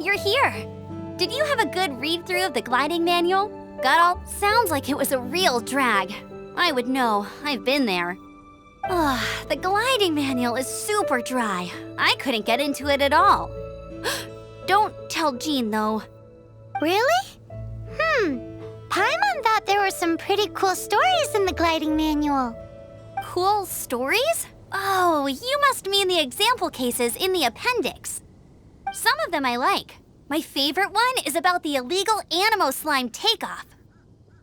you're here. Did you have a good read-through of the gliding manual? Guddle, sounds like it was a real drag. I would know, I've been there. The gliding manual is super dry. I couldn't get into it at all. Don't tell Jean, though. Really? Paimon thought there were some pretty cool stories in the gliding manual. Cool stories? Oh, you must mean the example cases in the appendix. Some of them I like. My favorite one is about the illegal Animo slime takeoff.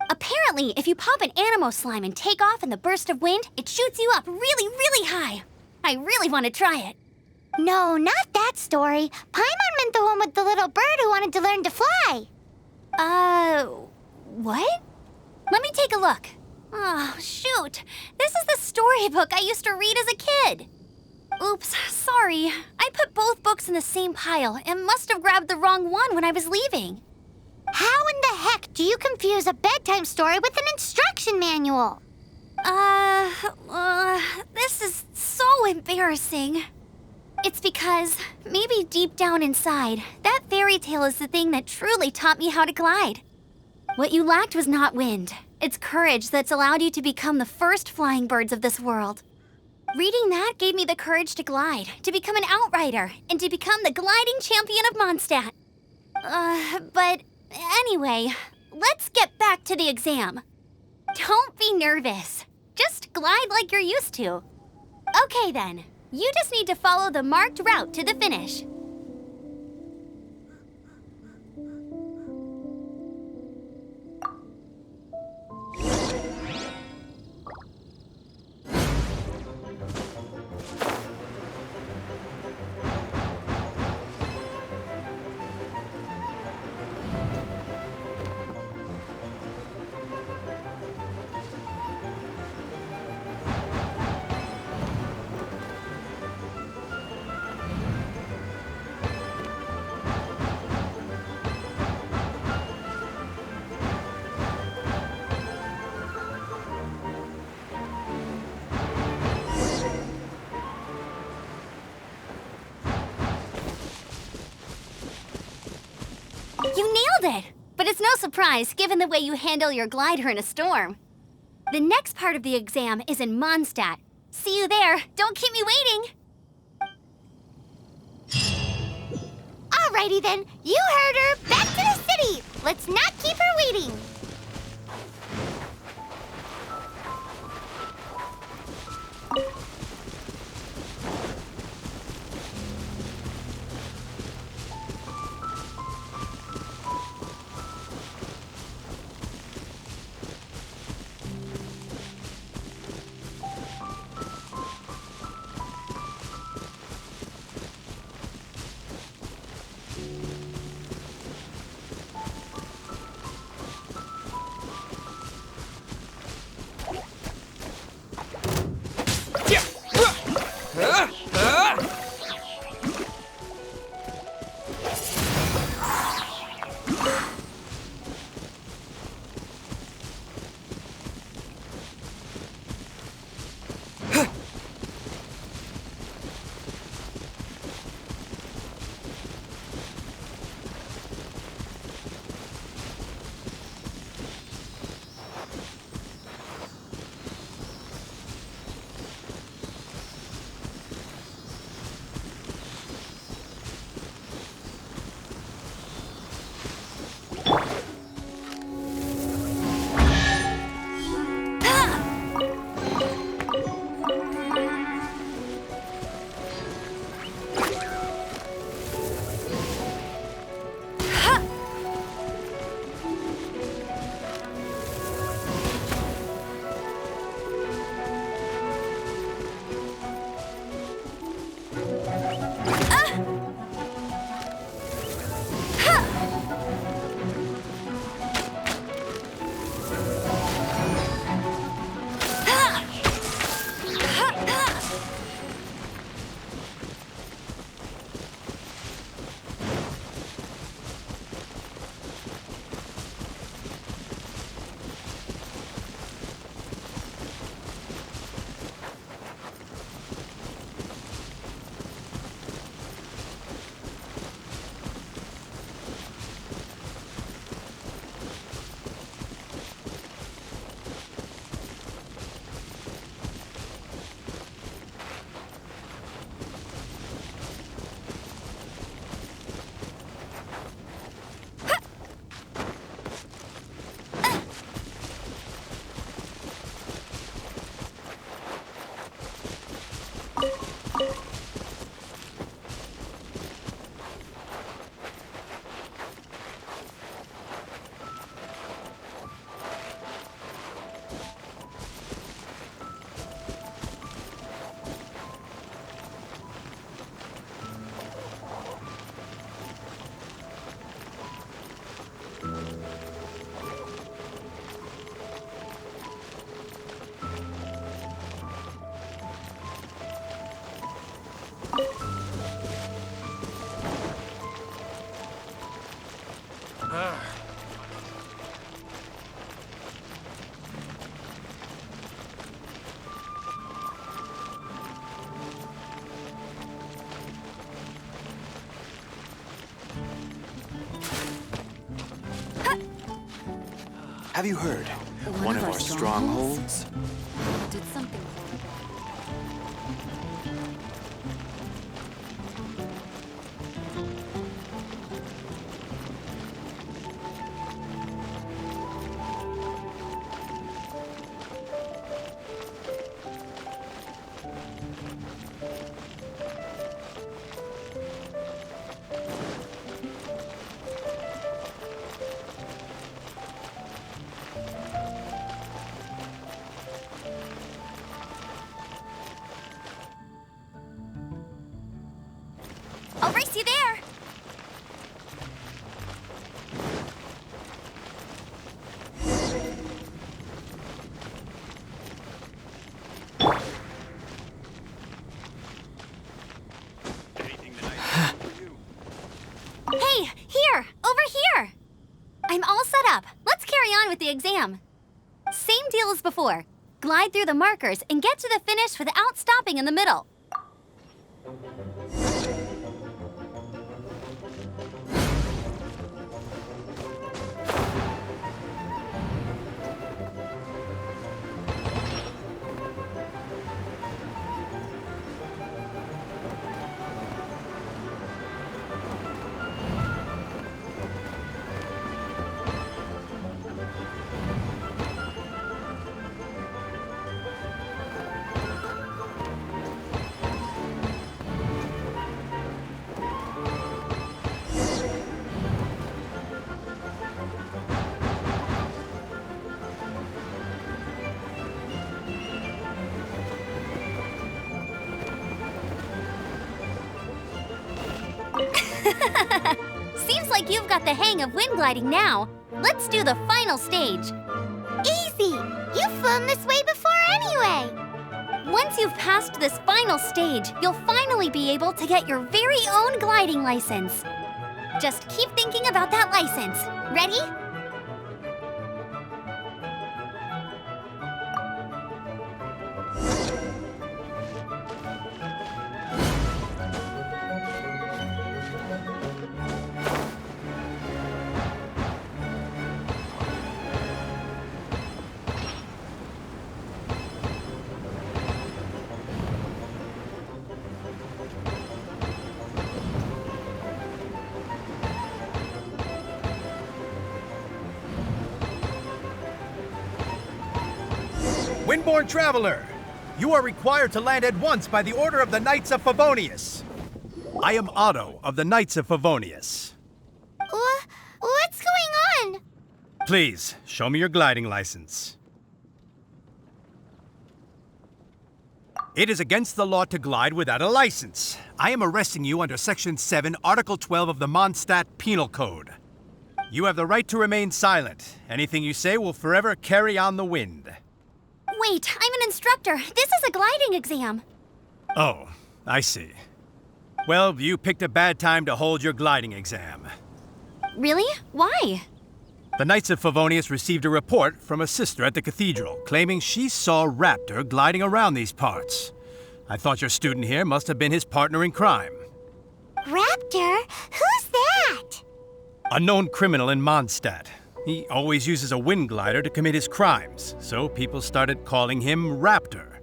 Apparently, if you pop an Animo slime and take off in the burst of wind, it shoots you up really, really high. I really want to try it. No, not that story. Paimon meant the one with the little bird who wanted to learn to fly. What? Let me take a look. Oh, shoot. This is the storybook I used to read as a kid. Oops, sorry. I put both books in the same pile and must have grabbed the wrong one when I was leaving. How in the heck do you confuse a bedtime story with an instruction manual? This is so embarrassing. It's because, maybe deep down inside, that fairy tale is the thing that truly taught me how to glide. What you lacked was not wind. It's courage that's allowed you to become the first flying birds of this world. Reading that gave me the courage to glide, to become an outrider, and to become the gliding champion of Mondstadt. But anyway, let's get back to the exam. Don't be nervous. Just glide like you're used to. Okay then, you just need to follow the marked route to the finish. You nailed it! But it's no surprise, given the way you handle your glider in a storm. The next part of the exam is in Mondstadt. See you there. Don't keep me waiting. Alrighty then, you heard her. Back to the city. Let's not keep her waiting. Have you heard? One of our strongholds? Did something. I'll race you there! Hey, here! Over here! I'm all set up. Let's carry on with the exam. Same deal as before. Glide through the markers and get to the finish without stopping in the middle. Seems like you've got the hang of wind gliding now. Let's do the final stage. Easy! You've flown this way before anyway! Once you've passed this final stage, you'll finally be able to get your very own gliding license. Just keep thinking about that license. Ready? Windborne Traveler, you are required to land at once by the order of the Knights of Favonius. I am Otto of the Knights of Favonius. What's going on? Please, show me your gliding license. It is against the law to glide without a license. I am arresting you under Section 7, Article 12 of the Mondstadt Penal Code. You have the right to remain silent. Anything you say will forever carry on the wind. Wait, I'm an instructor. This is a gliding exam. Oh, I see. Well, you picked a bad time to hold your gliding exam. Really? Why? The Knights of Favonius received a report from a sister at the cathedral claiming she saw Raptor gliding around these parts. I thought your student here must have been his partner in crime. Raptor? Who's that? A known criminal in Mondstadt. He always uses a wind glider to commit his crimes, so people started calling him Raptor.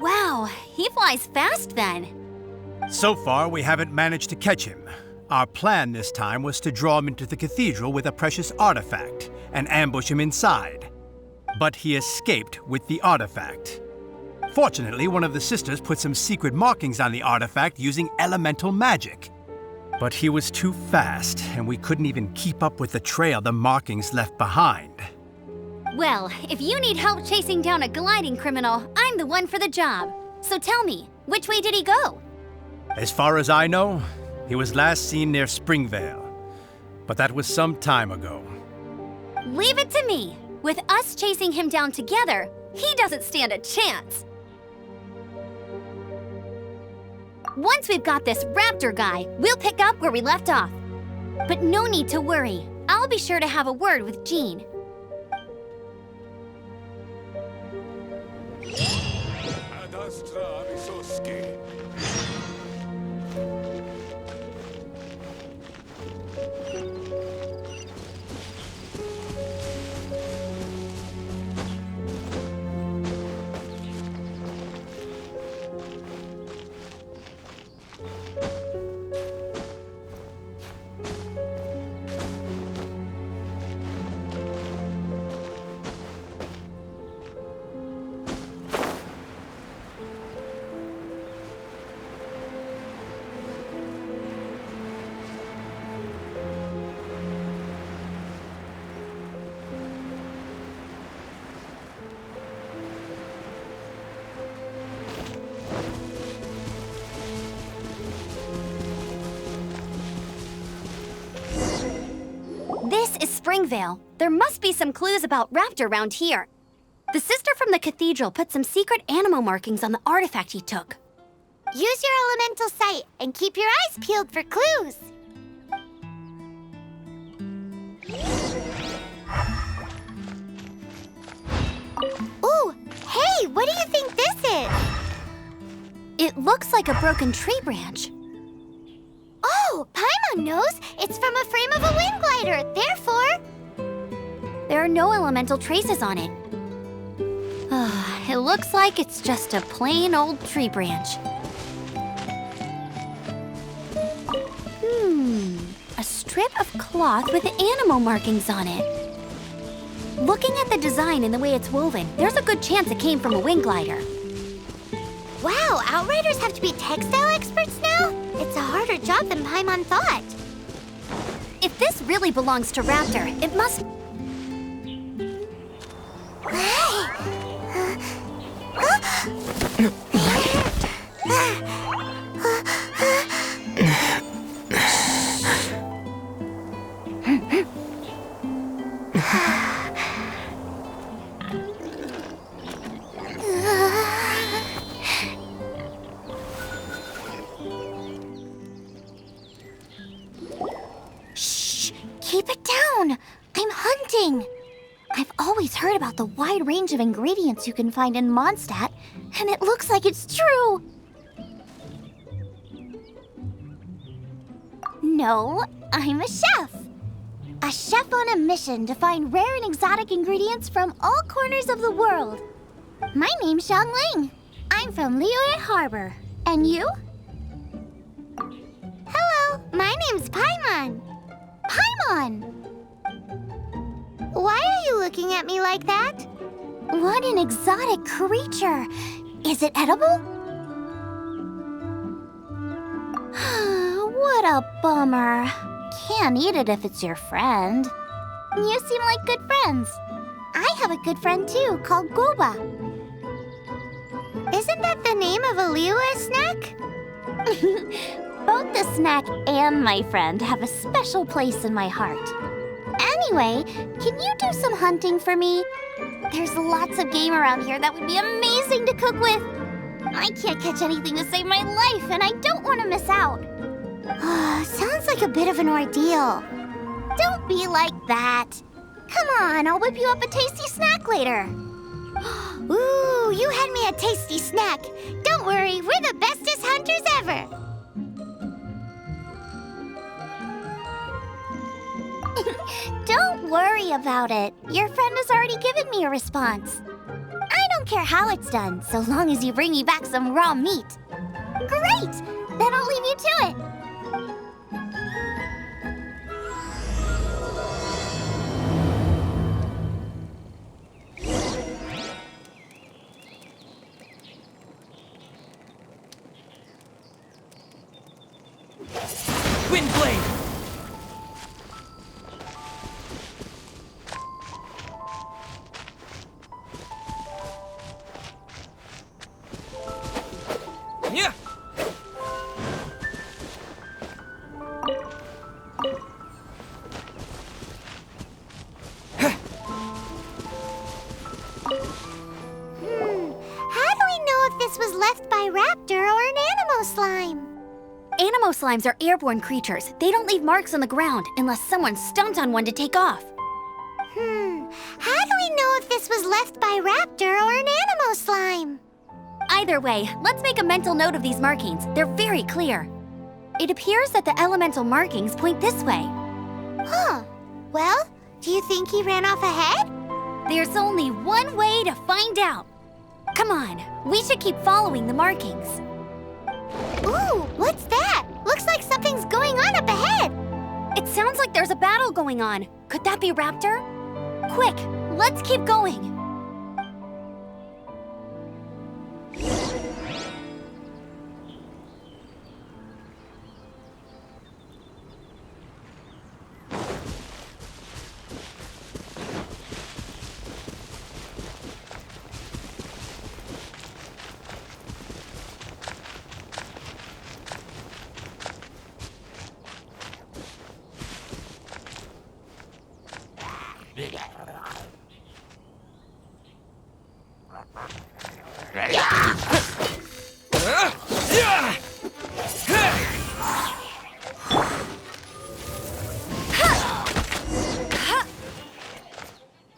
Wow, he flies fast then. So far, we haven't managed to catch him. Our plan this time was to draw him into the cathedral with a precious artifact and ambush him inside. But he escaped with the artifact. Fortunately, one of the sisters put some secret markings on the artifact using elemental magic. But he was too fast, and we couldn't even keep up with the trail the markings left behind. Well, if you need help chasing down a gliding criminal, I'm the one for the job. So tell me, which way did he go? As far as I know, he was last seen near Springvale. But that was some time ago. Leave it to me. With us chasing him down together, he doesn't stand a chance. Once we've got this Raptor guy, we'll pick up where we left off. But no need to worry. I'll be sure to have a word with Jean. is Springvale. There must be some clues about Raptor around here. The sister from the cathedral put some secret animal markings on the artifact he took. Use your elemental sight and keep your eyes peeled for clues. Ooh, hey, what do you think this is? It looks like a broken tree branch. Oh, Paimon knows. It's from a frame of a wind glider. Therefore, There are no elemental traces on it. It looks like it's just a plain old tree branch. A strip of cloth with animal markings on it. Looking at the design and the way it's woven, there's a good chance it came from a wind glider. wow, Outriders have to be textile experts now? It's a harder job than Paimon thought. If this really belongs to Raptor, it must... Shh! Keep it down! I'm hunting! I've always heard about the wide range of ingredients you can find in Mondstadt, and it looks like it's true! No, I'm a chef! A chef on a mission to find rare and exotic ingredients from all corners of the world. My name's Xiangling. I'm from Liyue Harbor. And you? Hello, my name's Paimon. Paimon! Why are you looking at me like that? What an exotic creature! Is it edible? What a bummer. Can't eat it if it's your friend. You seem like good friends. I have a good friend too, called Goba. Isn't that the name of a Liyue snack? Both the snack and my friend have a special place in my heart. Anyway, can you do some hunting for me? There's lots of game around here that would be amazing to cook with. I can't catch anything to save my life, and I don't want to miss out. Sounds like a bit of an ordeal. Don't be like that. Come on, I'll whip you up a tasty snack later. Ooh, you had me a tasty snack. Don't worry, we're the bestest hunters ever. Don't worry about it. Your friend has already given me a response. I don't care how it's done, so long as you bring me back some raw meat. Great! Then I'll leave you to it. Windblade! Yeah! How do we know if this was left by Raptor or an animal slime? Animo slimes are airborne creatures. They don't leave marks on the ground unless someone stomped on one to take off. How do we know if this was left by Raptor or an animal slime? Either way, let's make a mental note of these markings. They're very clear. It appears that the elemental markings point this way. Huh. Well, do you think he ran off ahead? There's only one way to find out. Come on, we should keep following the markings. Ooh, what's that? Looks like something's going on up ahead. It sounds like there's a battle going on. Could that be Raptor? Quick, let's keep going.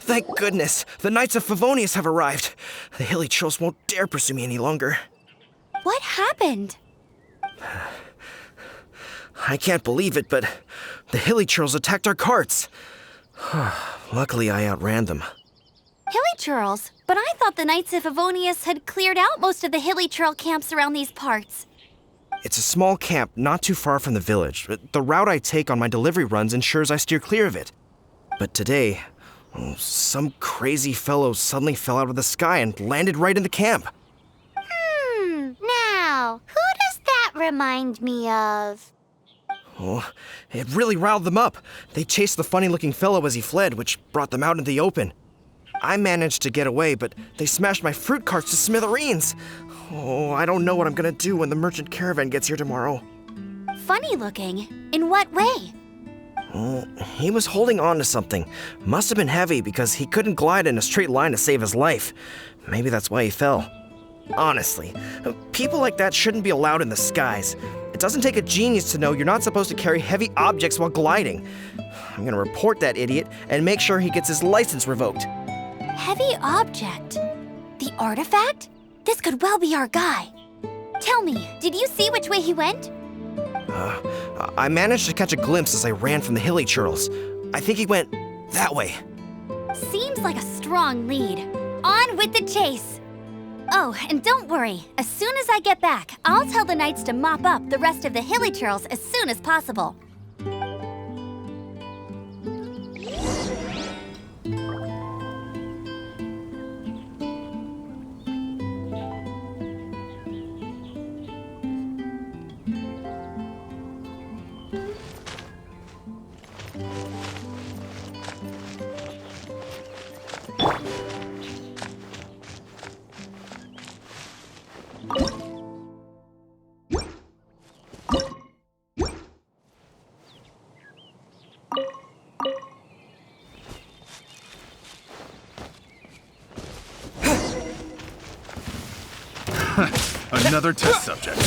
Thank goodness, the Knights of Favonius have arrived. The hilly trolls won't dare pursue me any longer. What happened? I can't believe it, but the hilly trolls attacked our carts. Luckily, I outran them. Hilly churls? But I thought the Knights of Favonius had cleared out most of the hilly churl camps around these parts. It's a small camp not too far from the village. The route I take on my delivery runs ensures I steer clear of it. But today, some crazy fellow suddenly fell out of the sky and landed right in the camp. Now, who does that remind me of? Oh, it really riled them up. They chased the funny-looking fellow as he fled, which brought them out into the open. I managed to get away, but they smashed my fruit carts to smithereens. Oh, I don't know what I'm gonna do when the merchant caravan gets here tomorrow. Funny looking? In what way? Oh, he was holding on to something. Must have been heavy because he couldn't glide in a straight line to save his life. Maybe that's why he fell. Honestly, people like that shouldn't be allowed in the skies. It doesn't take a genius to know you're not supposed to carry heavy objects while gliding. I'm gonna report that idiot and make sure he gets his license revoked. Heavy object? The artifact? This could well be our guy. Tell me, did you see which way he went? I managed to catch a glimpse as I ran from the hilly churls. I think he went that way. Seems like a strong lead. On with the chase! Oh, and don't worry. As soon as I get back, I'll tell the knights to mop up the rest of the hilly churls as soon as possible. Another test subject.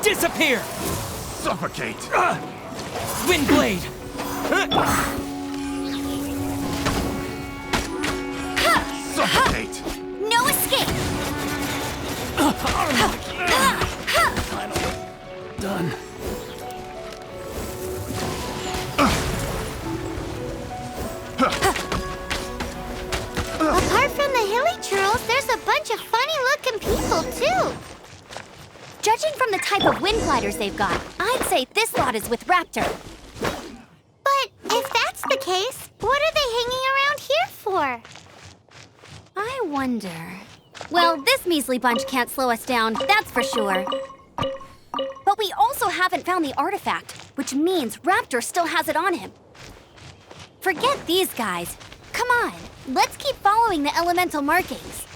Disappear! Suffocate! Windblade! Suffocate! No escape! Done. Apart from the hilly churls, there's a bunch of funny-looking people, too. Judging from the type of wind gliders they've got, I'd say this lot is with Raptor. But if that's the case, what are they hanging around here for? I wonder... Well, this measly bunch can't slow us down, that's for sure. But we also haven't found the artifact, which means Raptor still has it on him. Forget these guys. Come on, let's keep following the elemental markings.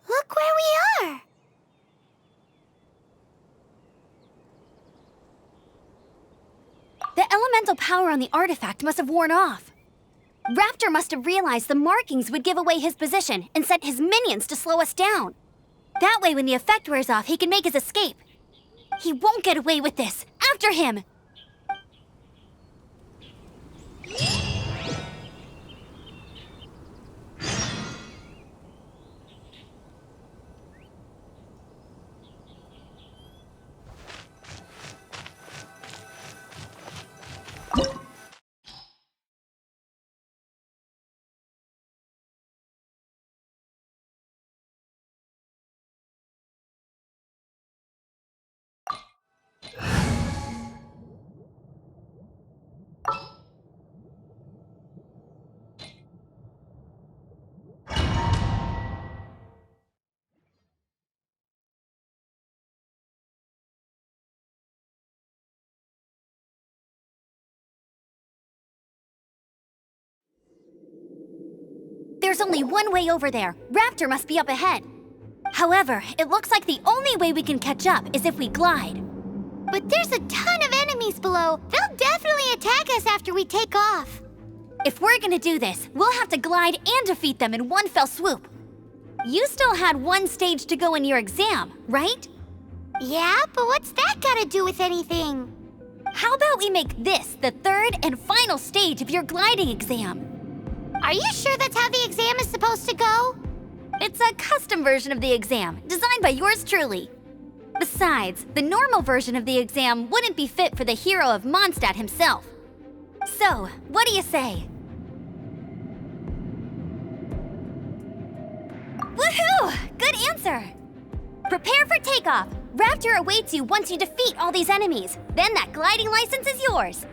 Look where we are! The elemental power on the artifact must have worn off. Raptor must have realized the markings would give away his position and sent his minions to slow us down. That way, when the effect wears off, he can make his escape. He won't get away with this. After him! There's only one way over there. Raptor must be up ahead. However, it looks like the only way we can catch up is if we glide. But there's a ton of enemies below. They'll definitely attack us after we take off. If we're gonna do this, we'll have to glide and defeat them in one fell swoop. You still had one stage to go in your exam, right? Yeah, but what's that gotta do with anything? How about we make this the third and final stage of your gliding exam? Are you sure that's how the exam is supposed to go? It's a custom version of the exam, designed by yours truly. Besides, the normal version of the exam wouldn't be fit for the hero of Mondstadt himself. So, what do you say? Woohoo! Good answer! Prepare for takeoff. Raptor awaits you once you defeat all these enemies. Then that gliding license is yours.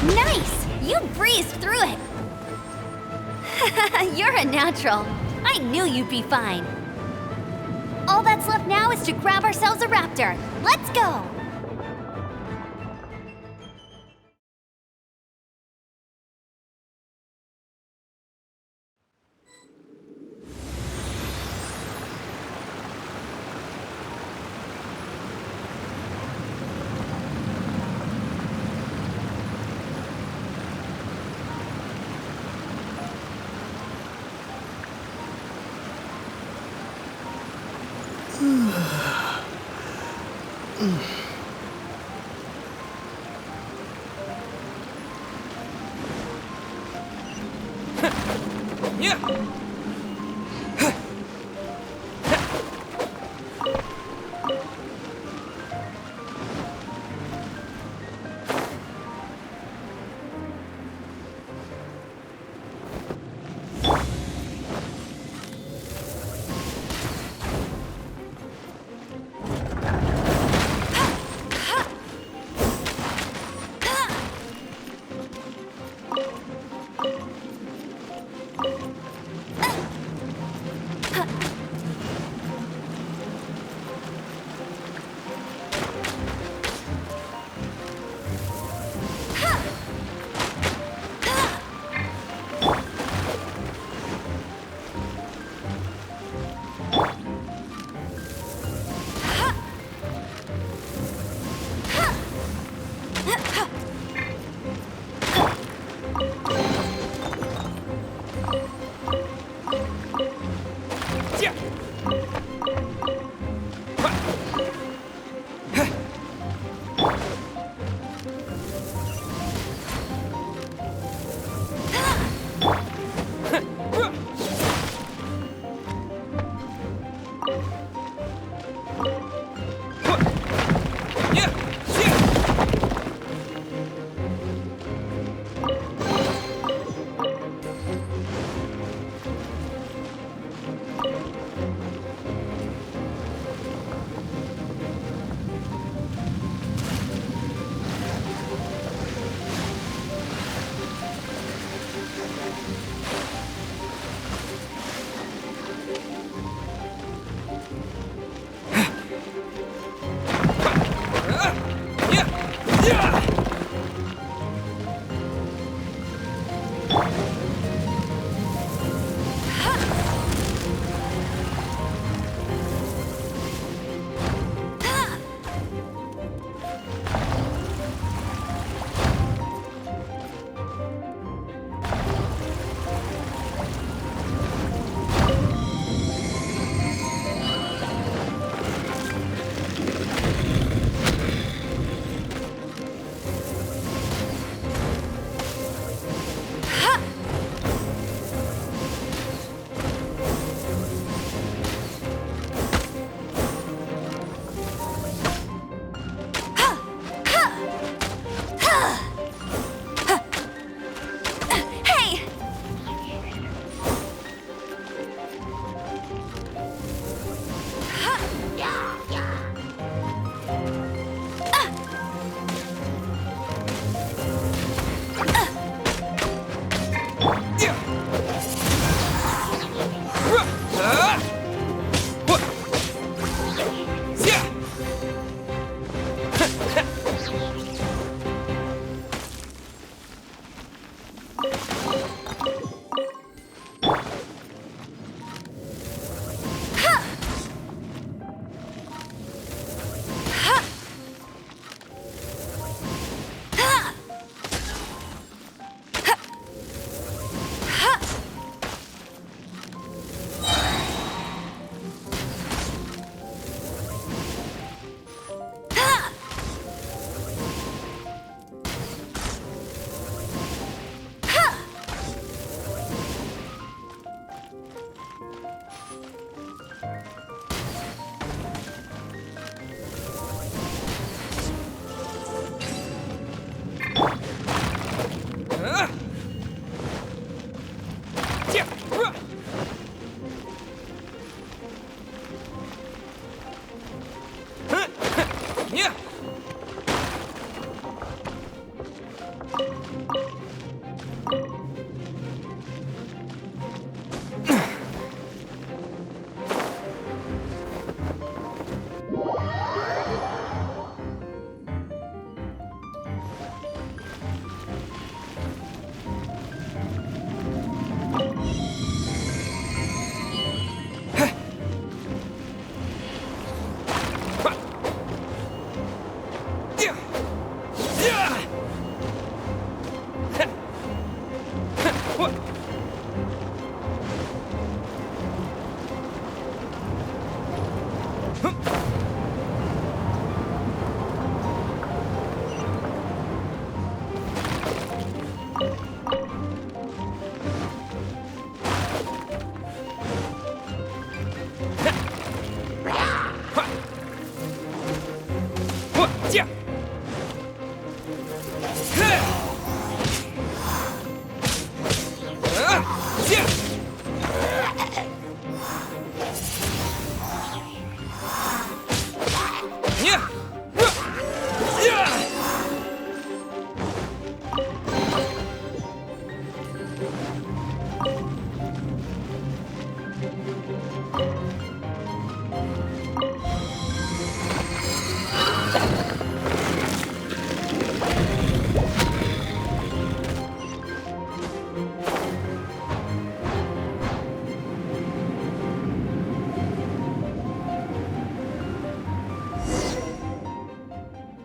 Nice! You breezed through it! You're a natural. I knew you'd be fine. All that's left now is to grab ourselves a raptor. Let's go! Yeah.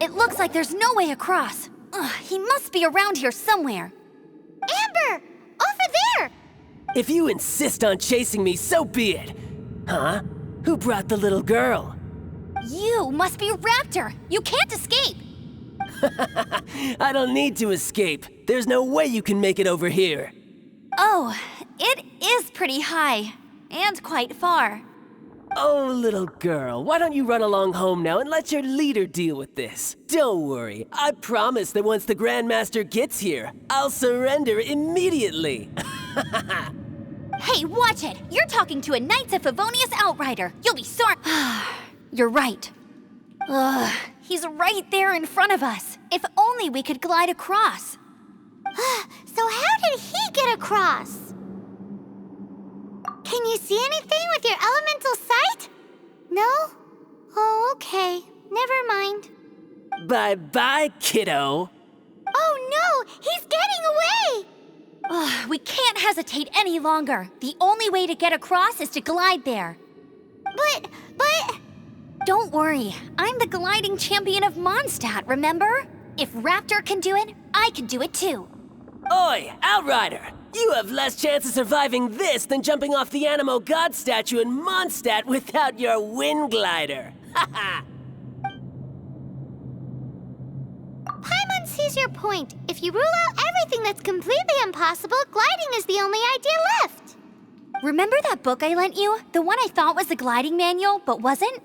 It looks like there's no way across. Ugh, he must be around here somewhere. Amber! Over there! If you insist on chasing me, so be it. Huh? Who brought the little girl? You must be Raptor. You can't escape. I don't need to escape. There's no way you can make it over here. Oh, it is pretty high. And quite far. Oh, little girl, why don't you run along home now and let your leader deal with this? Don't worry, I promise that once the Grandmaster gets here, I'll surrender immediately. Hey, watch it! You're talking to a Knights of Favonius outrider. You'll be sorry. You're right. Ugh, he's right there in front of us. If only we could glide across. So how did he get across? Can you see anything with your elemental sight? No? Oh, okay. Never mind. Bye-bye, kiddo. Oh no! He's getting away! Ugh, we can't hesitate any longer. The only way to get across is to glide there. But... Don't worry. I'm the gliding champion of Mondstadt, remember? If Raptor can do it, I can do it too. Oi, Outrider! You have less chance of surviving this than jumping off the Animo God statue in Mondstadt without your wind glider. Haha! Paimon sees your point. If you rule out everything that's completely impossible, gliding is the only idea left. Remember that book I lent you? The one I thought was the gliding manual, but wasn't?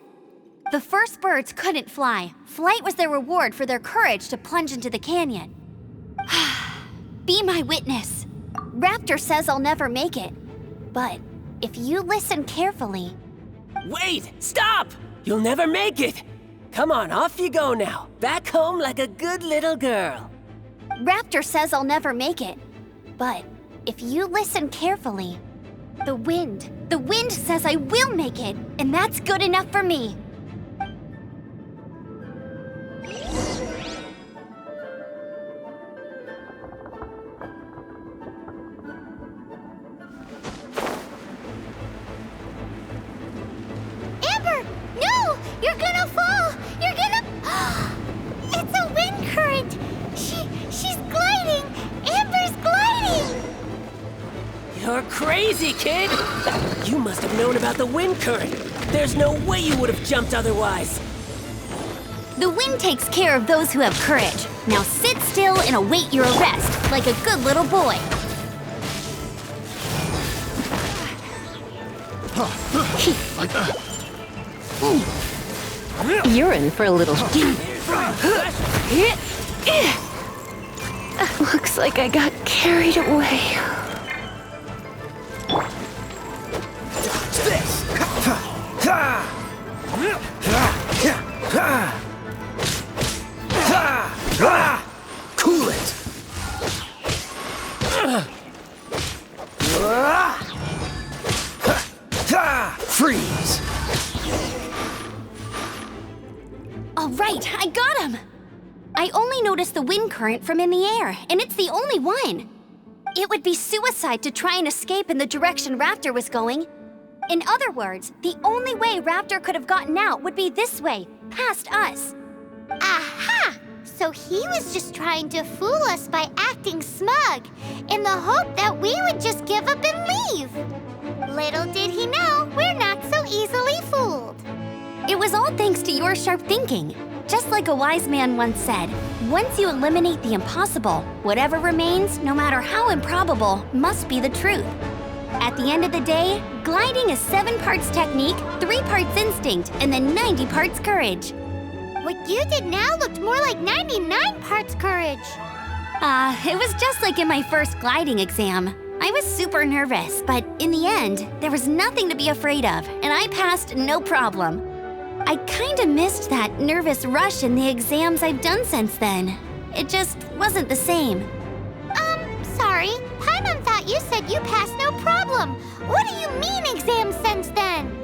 The first birds couldn't fly. Flight was their reward for their courage to plunge into the canyon. Be my witness. Raptor says I'll never make it. But if you listen carefully... Wait! Stop! You'll never make it! Come on, off you go now. Back home like a good little girl. Raptor says I'll never make it. But if you listen carefully... The wind says I will make it, and that's good enough for me. Amber! No! You're gonna fall! You're gonna... It's a wind current! She's gliding! Amber's gliding! You're crazy, kid! You must have known about the wind current. There's no way you would have jumped otherwise. The wind takes care of those who have courage. Now sit still and await your arrest, like a good little boy. You're in for a little. Looks like I got carried away. Cool it! Freeze! All right, I got him! I only noticed the wind current from in the air, and it's the only one. It would be suicide to try and escape in the direction Raptor was going. In other words, the only way Raptor could have gotten out would be this way, past us. Aha! So he was just trying to fool us by acting smug, in the hope that we would just give up and leave. Little did he know, we're not so easily fooled. It was all thanks to your sharp thinking. Just like a wise man once said, once you eliminate the impossible, whatever remains, no matter how improbable, must be the truth. At the end of the day, gliding is 7 parts technique, 3 parts instinct, and then 90 parts courage. What you did now looked more like 99 parts courage. It was just like in my first gliding exam. I was super nervous, but in the end, there was nothing to be afraid of, and I passed no problem. I kinda missed that nervous rush in the exams I've done since then. It just wasn't the same. Sorry. Paimon thought you said you passed no problem. What do you mean exams since then?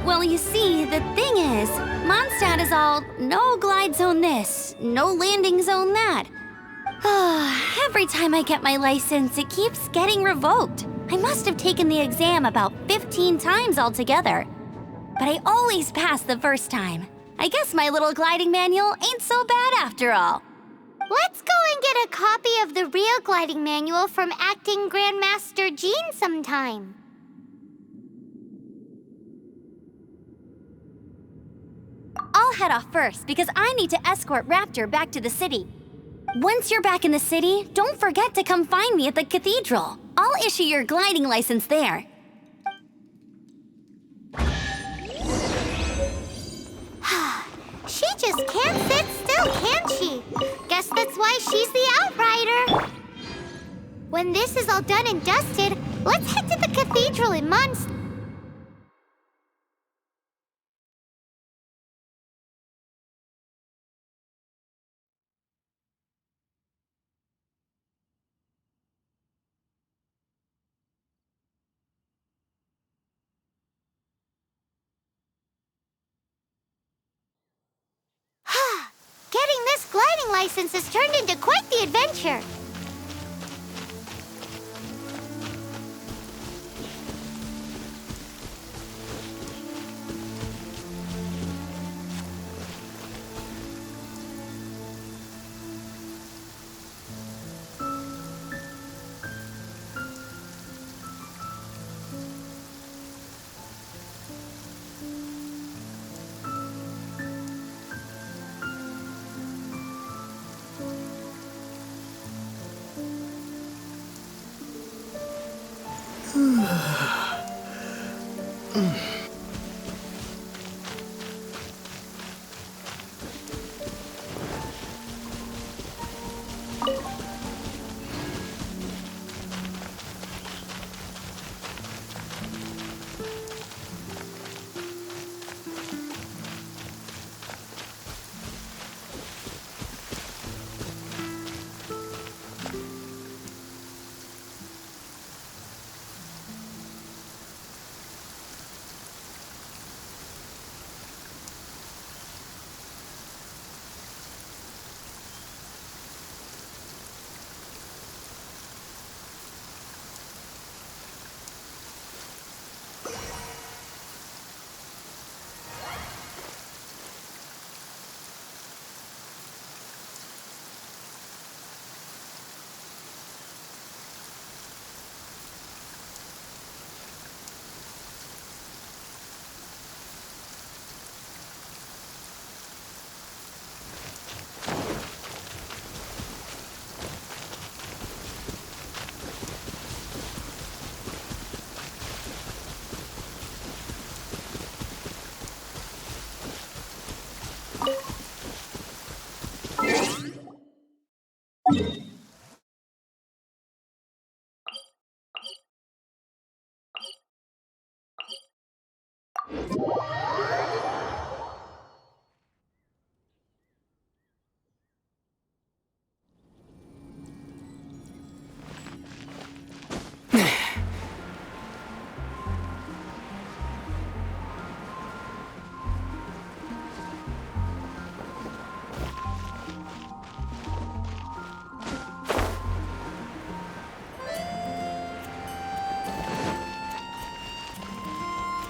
Well, you see, the thing is, Mondstadt is all no glide zone this, no landing zone that. Every time I get my license, it keeps getting revoked. I must have taken the exam about 15 times altogether. But I always pass the first time. I guess my little gliding manual ain't so bad after all. Let's go and get a copy of the real gliding manual from Acting Grandmaster Jean sometime. I'll head off first because I need to escort Raptor back to the city. Once you're back in the city, don't forget to come find me at the cathedral. I'll issue your gliding license there. She just can't sit still, can she? Guess that's why she's the outrider. When this is all done and dusted, let's head to the cathedral in Mondstadt. Getting this gliding license has turned into quite the adventure.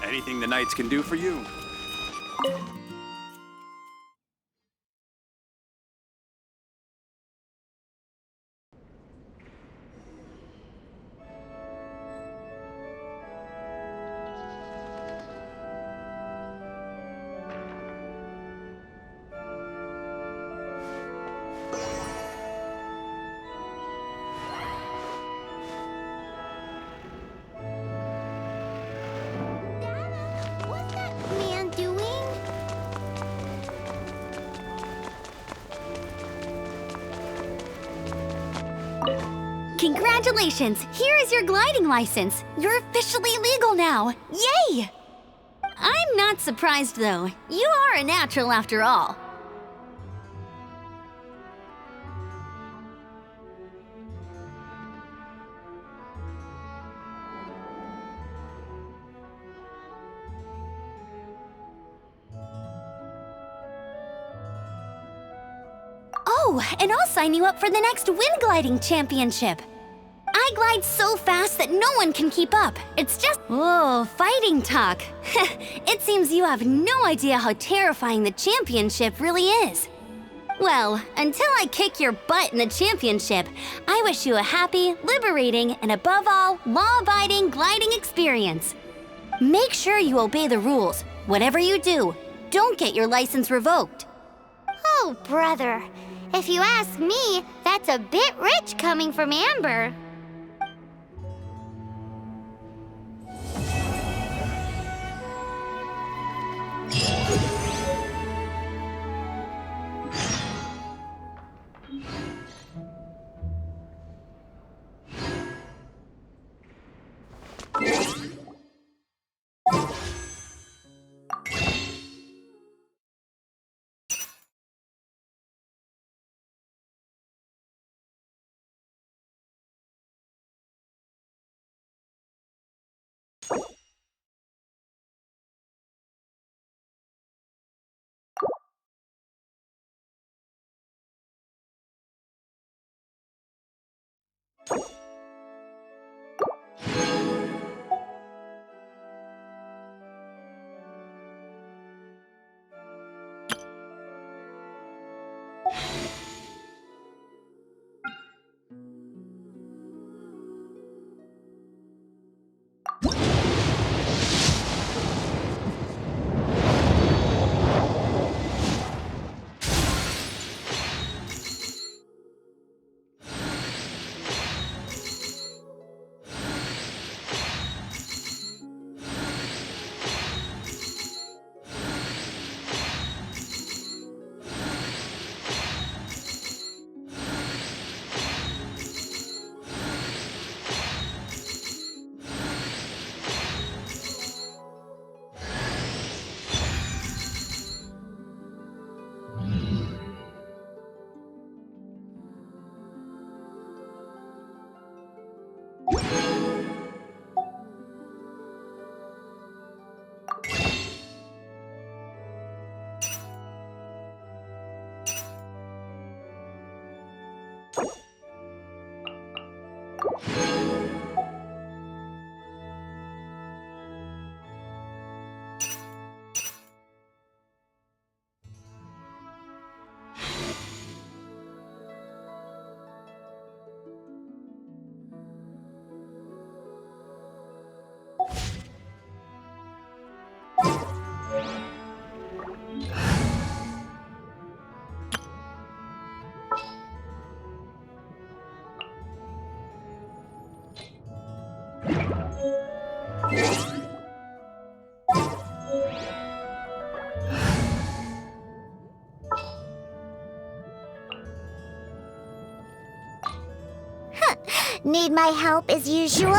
Anything the Knights can do for you. What's that man doing? Congratulations! Here is your gliding license. You're officially legal now. Yay! I'm not surprised though. You are a natural after all. Oh, and I'll sign you up for the next wind gliding championship. I glide so fast that no one can keep up. It's just, oh, fighting talk. It seems you have no idea how terrifying the championship really is. Well, until I kick your butt in the championship, I wish you a happy, liberating, and above all, law-abiding gliding experience. Make sure you obey the rules. Whatever you do, don't get your license revoked. Oh, brother. If you ask me, that's a bit rich coming from Amber. Need my help as usual?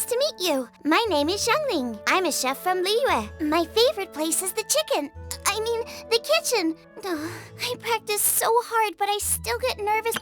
Nice to meet you. My name is Xiangling. I'm a chef from Liyue. My favorite place is the the kitchen. I practice so hard, but I still get nervous.